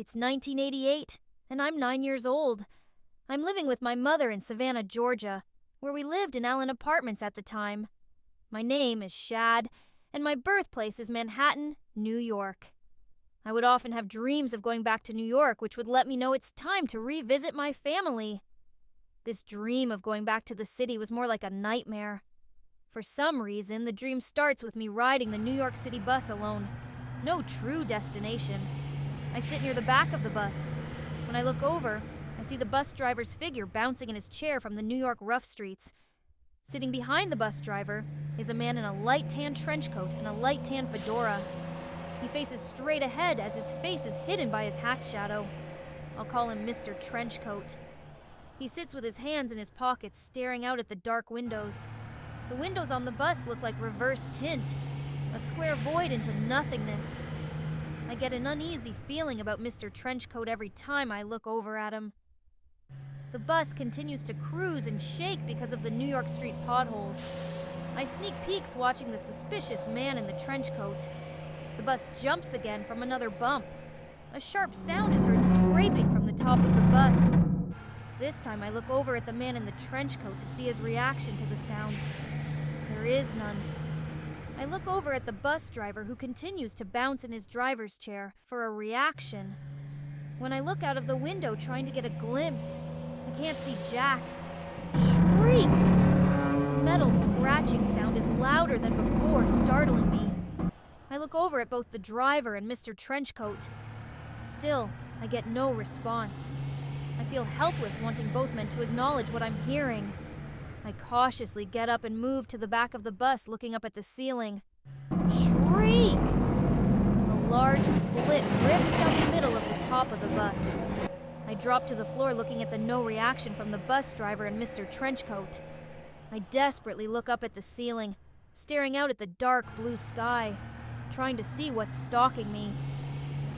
It's 1988, and I'm 9 years old. I'm living with my mother in Savannah, Georgia, where we lived in Allen Apartments at the time. My name is Shad, and my birthplace is Manhattan, New York. I would often have dreams of going back to New York, which would let me know it's time to revisit my family. This dream of going back to the city was more like a nightmare. For some reason, the dream starts with me riding the New York City bus alone. No true destination. I sit near the back of the bus. When I look over, I see the bus driver's figure bouncing in his chair from the New York rough streets. Sitting behind the bus driver is a man in a light tan trench coat and a light tan fedora. He faces straight ahead as his face is hidden by his hat shadow. I'll call him Mr. Trenchcoat. He sits with his hands in his pockets, staring out at the dark windows. The windows on the bus look like reverse tint, a square void into nothingness. I get an uneasy feeling about Mr. Trenchcoat every time I look over at him. The bus continues to cruise and shake because of the New York Street potholes. I sneak peeks watching the suspicious man in the trench coat. The bus jumps again from another bump. A sharp sound is heard scraping from the top of the bus. This time I look over at the man in the trench coat to see his reaction to the sound. There is none. I look over at the bus driver who continues to bounce in his driver's chair for a reaction. When I look out of the window trying to get a glimpse, I can't see Jack. Shriek! The metal scratching sound is louder than before, startling me. I look over at both the driver and Mr. Trenchcoat. Still, I get no response. I feel helpless, wanting both men to acknowledge what I'm hearing. I cautiously get up and move to the back of the bus, looking up at the ceiling. Shriek! A large split rips down the middle of the top of the bus. I drop to the floor, looking at the no reaction from the bus driver and Mr. Trenchcoat. I desperately look up at the ceiling, staring out at the dark blue sky, trying to see what's stalking me.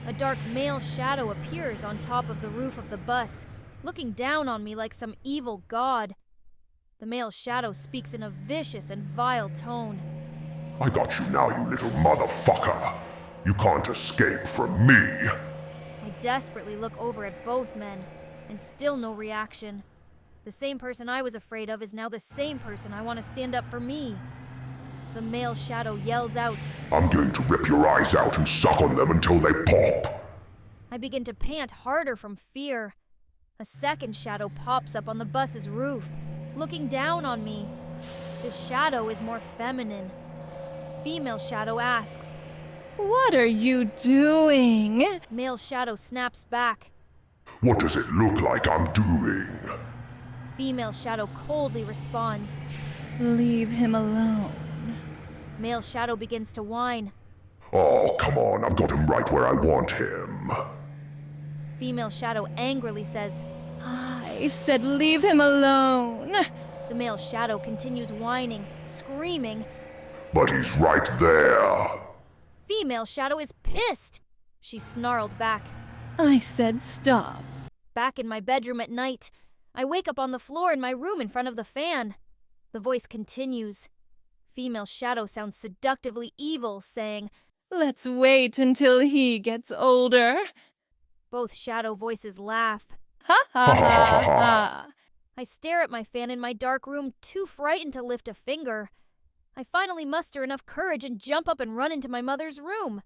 A dark male shadow appears on top of the roof of the bus, looking down on me like some evil god. The male shadow speaks in a vicious and vile tone. I got you now, you little motherfucker. You can't escape from me. I desperately look over at both men, and still no reaction. The same person I was afraid of is now the same person I want to stand up for me. The male shadow yells out, I'm going to rip your eyes out and suck on them until they pop. I begin to pant harder from fear. A second shadow pops up on the bus's roof, looking down on me. The shadow is more feminine. Female shadow asks, "What are you doing?" Male shadow snaps back. What does it look like I'm doing? Female shadow coldly responds, "Leave him alone." Male shadow begins to whine. Oh, come on, I've got him right where I want him. Female shadow angrily says, I said leave him alone. The male shadow continues whining, screaming. But he's right there. Female shadow is pissed. She snarled back. I said stop. Back in my bedroom at night, I wake up on the floor in my room in front of the fan. The voice continues. Female shadow sounds seductively evil, saying, Let's wait until he gets older. Both shadow voices laugh. Ha ha ha ha. I stare at my fan in my dark room, too frightened to lift a finger. I finally muster enough courage and jump up and run into my mother's room.